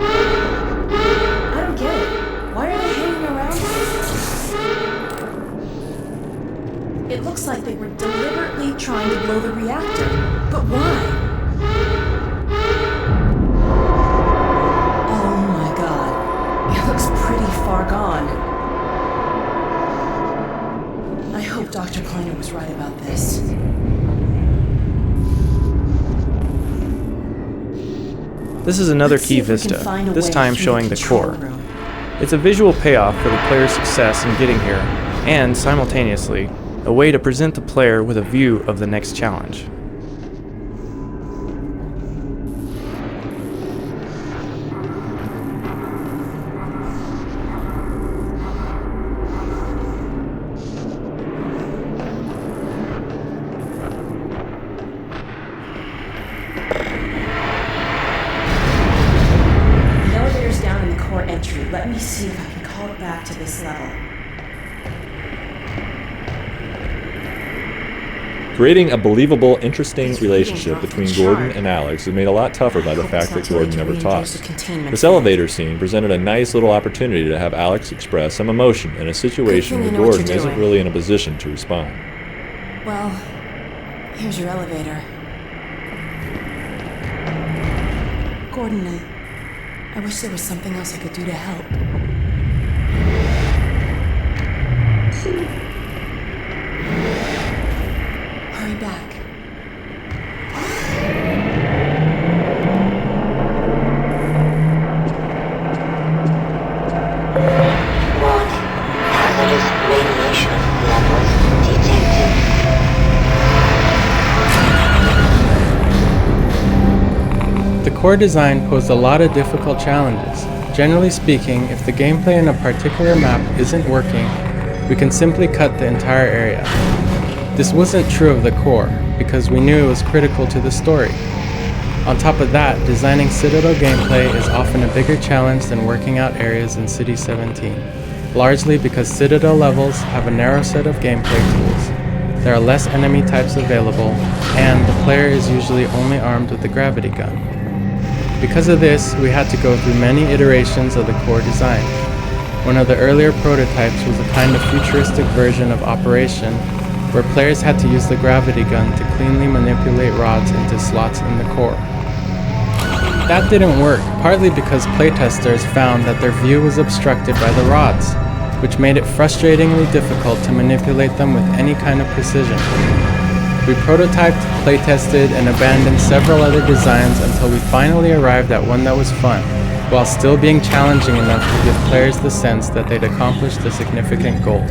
I don't get it. Why are they hanging around here? It looks like they were deliberately trying to blow the reactor. But why? Oh my god. It looks pretty far gone. I hope Dr. Kleiner was right about this. This is another key vista, this time showing the core. It's a visual payoff for the player's success in getting here, and simultaneously, a way to present the player with a view of the next challenge. Let me see if I can call it back to this level. Creating a believable, interesting relationship between Gordon and Alex is made a lot tougher by the fact that Gordon never talks. This elevator scene presented a nice little opportunity to have Alex express some emotion in a situation where Gordon isn't really in a position to respond. Well, here's your elevator. Gordon, I wish there was something else I could do to help. Hurry back. Log. Hazardous radiation levels detected. The core design posed a lot of difficult challenges. Generally speaking, if the gameplay in a particular map isn't working, we can simply cut the entire area. This wasn't true of the core, because we knew it was critical to the story. On top of that, designing Citadel gameplay is often a bigger challenge than working out areas in City 17, largely because Citadel levels have a narrow set of gameplay tools. There are less enemy types available, and the player is usually only armed with the gravity gun. Because of this, we had to go through many iterations of the core design. One of the earlier prototypes was a kind of futuristic version of Operation, where players had to use the gravity gun to cleanly manipulate rods into slots in the core. That didn't work, partly because playtesters found that their view was obstructed by the rods, which made it frustratingly difficult to manipulate them with any kind of precision. We prototyped, playtested, and abandoned several other designs until we finally arrived at one that was fun, while still being challenging enough to give players the sense that they'd accomplished a significant goal.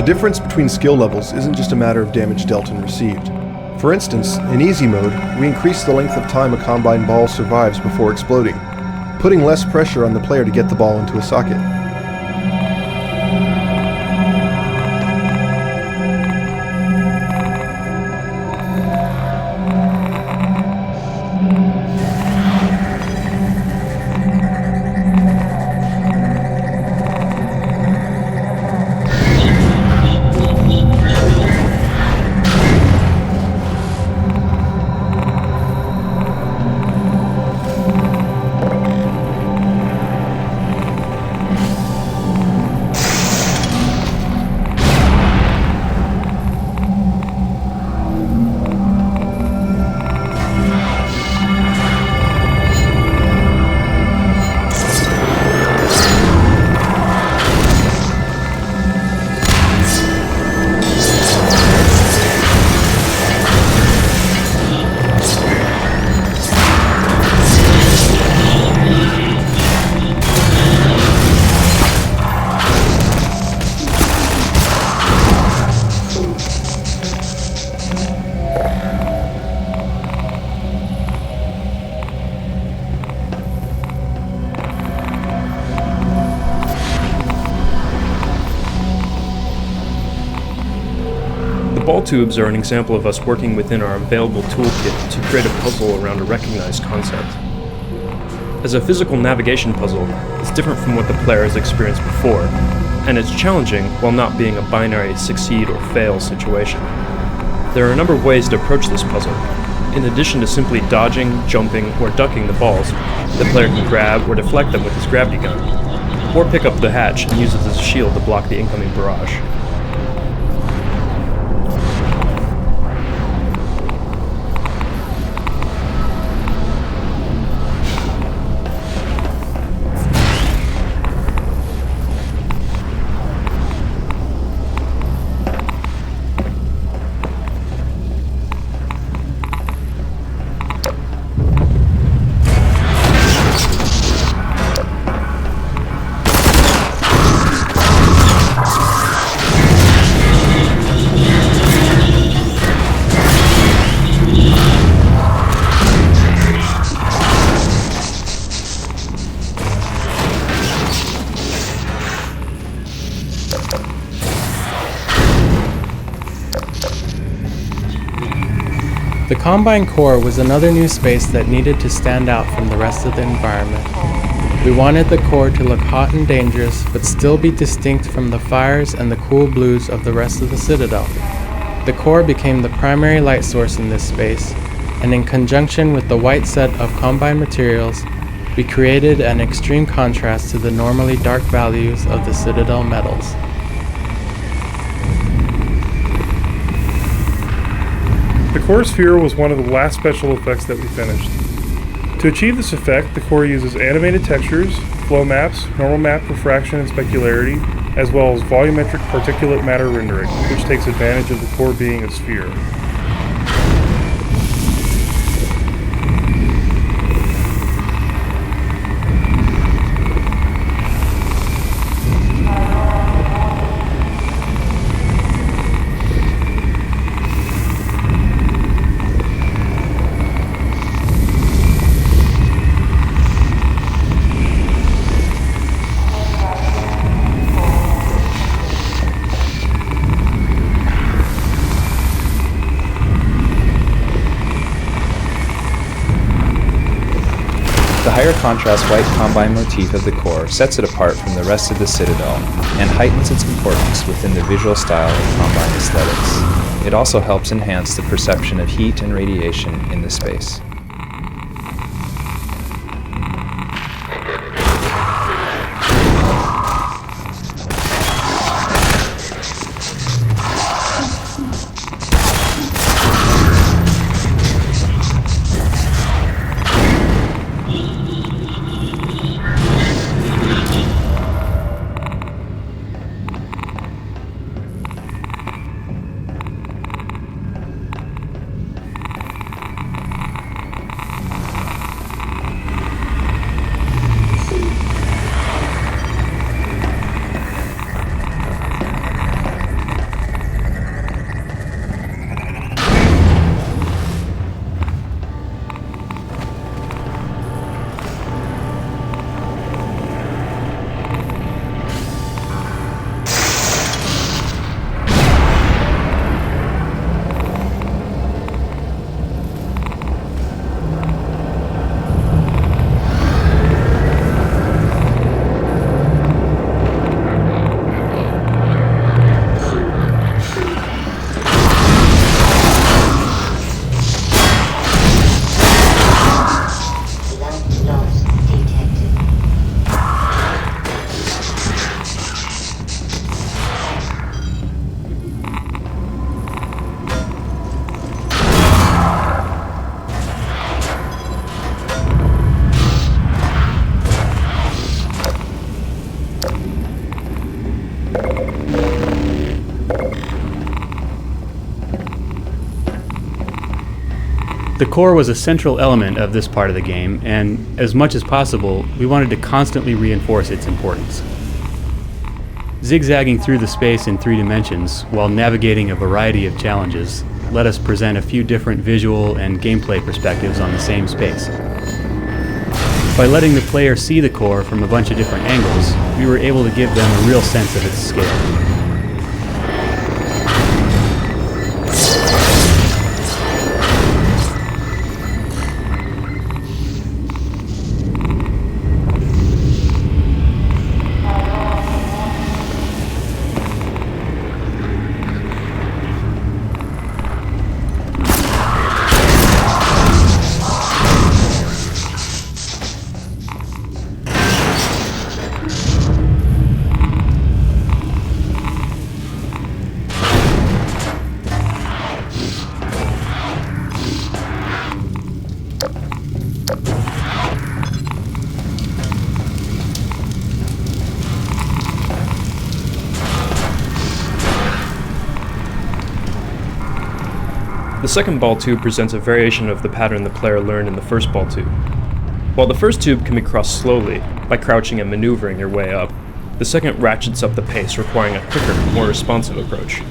The difference between skill levels isn't just a matter of damage dealt and received. For instance, in easy mode, we increase the length of time a combine ball survives before exploding, putting less pressure on the player to get the ball into a socket. The ball tubes are an example of us working within our available toolkit to create a puzzle around a recognized concept. As a physical navigation puzzle, it's different from what the player has experienced before, and it's challenging while not being a binary succeed or fail situation. There are a number of ways to approach this puzzle. In addition to simply dodging, jumping, or ducking the balls, the player can grab or deflect them with his gravity gun, or pick up the hatch and use it as a shield to block the incoming barrage. The Combine core was another new space that needed to stand out from the rest of the environment. We wanted the core to look hot and dangerous, but still be distinct from the fires and the cool blues of the rest of the Citadel. The core became the primary light source in this space, and in conjunction with the white set of Combine materials, we created an extreme contrast to the normally dark values of the Citadel metals. The core sphere was one of the last special effects that we finished. To achieve this effect, the core uses animated textures, flow maps, normal map refraction and specularity, as well as volumetric particulate matter rendering, which takes advantage of the core being a sphere. The higher contrast white Combine motif of the core sets it apart from the rest of the Citadel and heightens its importance within the visual style of Combine aesthetics. It also helps enhance the perception of heat and radiation in the space. The core was a central element of this part of the game, and as much as possible, we wanted to constantly reinforce its importance. Zigzagging through the space in 3 dimensions while navigating a variety of challenges let us present a few different visual and gameplay perspectives on the same space. By letting the player see the core from a bunch of different angles, we were able to give them a real sense of its scale. The second ball tube presents a variation of the pattern the player learned in the first ball tube. While the first tube can be crossed slowly, by crouching and maneuvering your way up, the second ratchets up the pace, requiring a quicker, more responsive approach.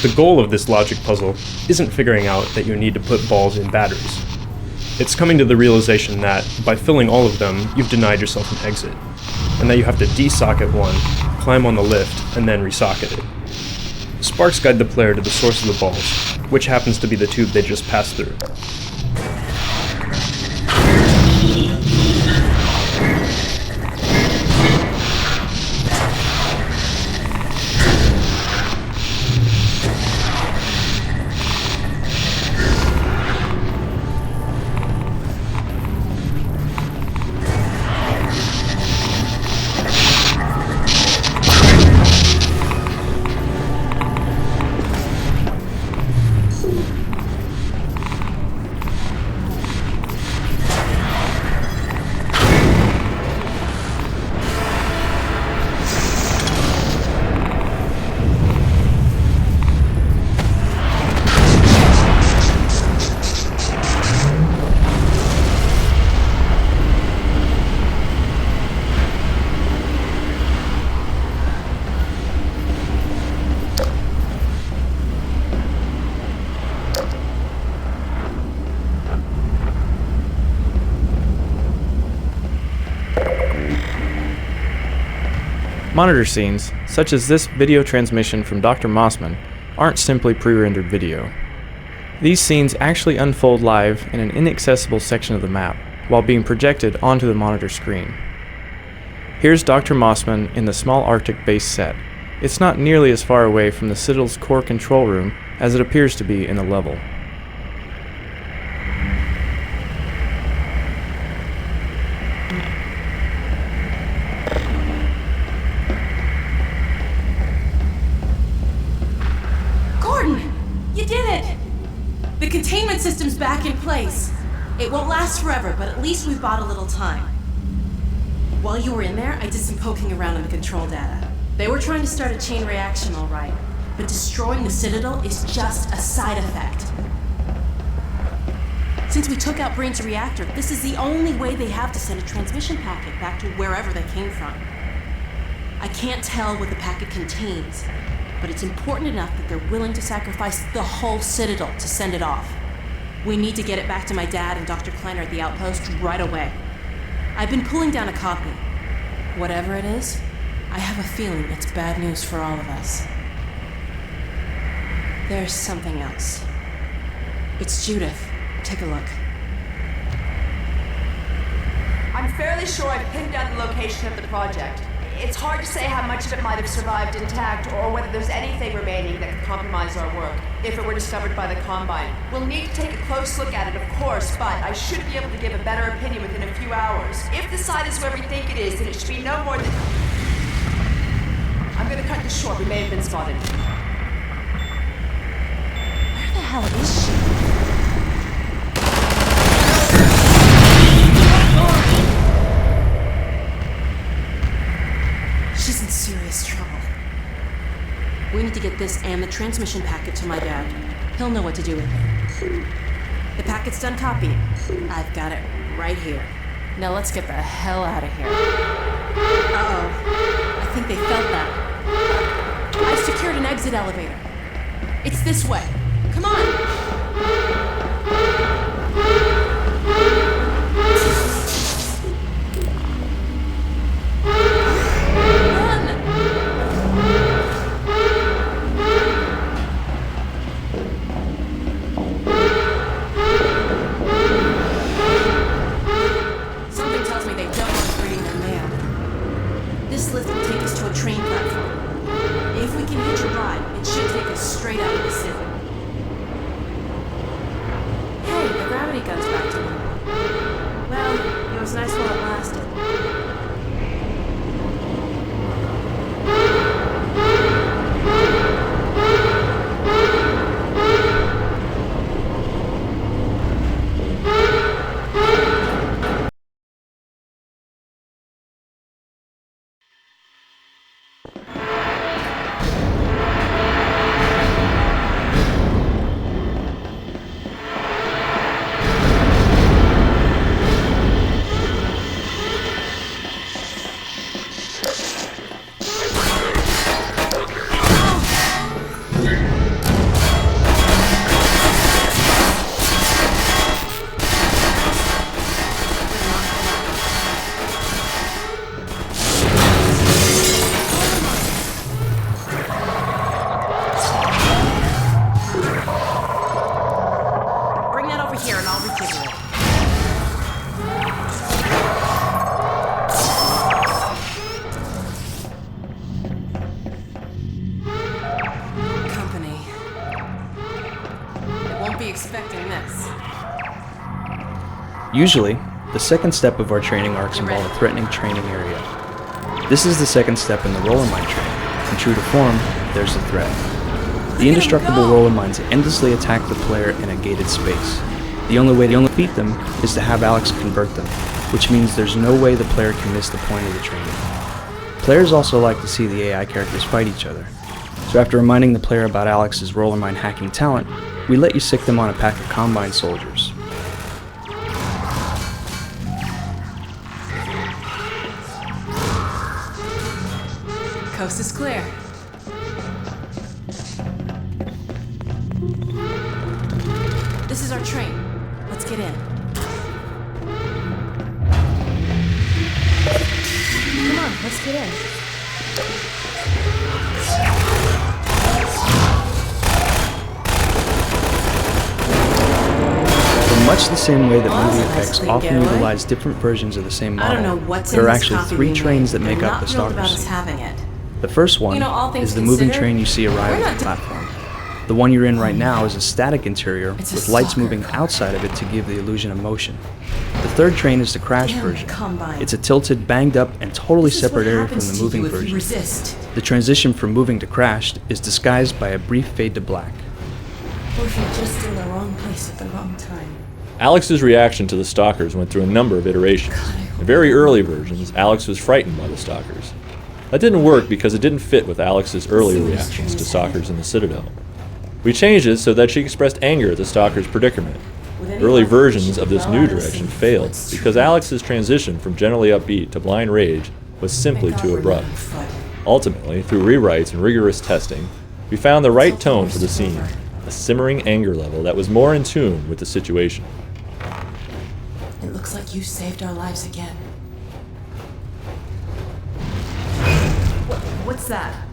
The goal of this logic puzzle isn't figuring out that you need to put balls in batteries. It's coming to the realization that, by filling all of them, you've denied yourself an exit, and that you have to desocket one, climb on the lift, and then resocket it. Sparks guide the player to the source of the balls, which happens to be the tube they just passed through. Monitor scenes, such as this video transmission from Dr. Mossman, aren't simply pre-rendered video. These scenes actually unfold live in an inaccessible section of the map, while being projected onto the monitor screen. Here's Dr. Mossman in the small Arctic base set. It's not nearly as far away from the Citadel's core control room as it appears to be in the level. Gordon! You did it! The containment system's back in place. It won't last forever, but at least we've bought a little time. While you were in there, I did some poking around in the control data. They were trying to start a chain reaction, all right, but destroying the Citadel is just a side effect. Since we took out Brain's reactor, this is the only way they have to send a transmission packet back to wherever they came from. I can't tell what the packet contains, but it's important enough that they're willing to sacrifice the whole Citadel to send it off. We need to get it back to my dad and Dr. Kleiner at the outpost right away. I've been pulling down a copy. Whatever it is, I have a feeling it's bad news for all of us. There's something else. It's Judith. Take a look. I'm fairly sure I've pinned down the location of the project. It's hard to say how much of it might have survived intact or whether there's anything remaining that could compromise our work if it were discovered by the Combine. We'll need to take a close look at it, of course, but I should be able to give a better opinion within a few hours. If the site is where we think it is, then it should be no more than... I'm gonna cut this short. We may have been spotted. Where the hell is she? She's in serious trouble. We need to get this and the transmission packet to my dad. He'll know what to do with it. The packet's done copying. I've got it right here. Now let's get the hell out of here. Uh-oh. I think they felt that. I've secured an exit elevator. It's this way. Come on! This lift will take us to a train platform. If we can hitch a ride, it should take us straight out of the city. Hey, the gravity gun's back to normal. Well, it was nice while it lasted. Usually, the second step of our training arcs involve a threatening training area. This is the second step in the roller mine training, and true to form, there's the threat. The indestructible roller mines endlessly attack the player in a gated space. The only way to defeat them is to have Alex convert them, which means there's no way the player can miss the point of the training. Players also like to see the AI characters fight each other, so after reminding the player about Alex's roller mine hacking talent, we let you sick them on a pack of Combine soldiers. Coast is clear. This is our train. Let's get in. Come on, let's get in. For much the same way that Well, movie that's a nice effects quick often getaway. utilize different versions of the same I don't model, know what's there in are this actually copy 3 we trains that made. make They're up the not thrilled starter about us scene. having it. The first one You know, all things is the moving considered, train you see arrive we're at not the platform. The one you're in right now is a static interior It's a with lights stalker moving car. outside of it to give the illusion of motion. The third train is the crash Damn, version. Combine. It's a tilted, banged up, and totally This is what separate area from happens the to moving you if you version. resist. The transition from moving to crashed is disguised by a brief fade to black. Or if you're just in the wrong place at the wrong time. Alex's reaction to the stalkers went through a number of iterations. In very early versions, Alex was frightened by the stalkers. That didn't work because it didn't fit with Alex's earlier reactions to stalkers in the Citadel. We changed it so that she expressed anger at the stalkers' predicament. Early versions of this new direction failed because Alex's transition from generally upbeat to blind rage was simply too abrupt. Ultimately, through rewrites and rigorous testing, we found the right tone for the scene, a simmering anger level that was more in tune with the situation. It looks like you saved our lives again. What's that?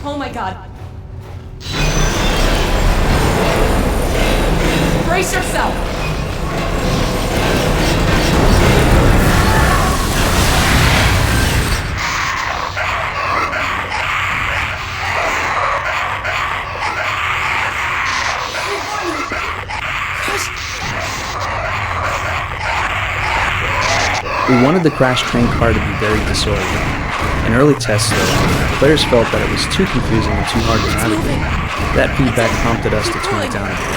Oh my god. Brace yourself! We wanted the crash train car to be very disorienting. In early tests, though, players felt that it was too confusing and too hard to navigate. That feedback prompted us to tone it down a bit.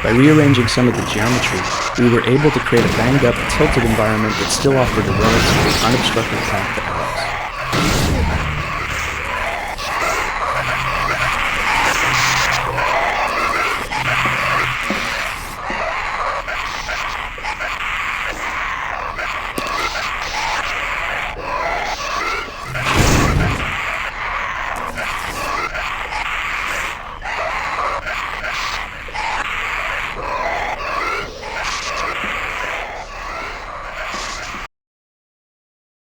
By rearranging some of the geometry, we were able to create a banged-up, tilted environment that still offered a relatively unobstructed path to Alex.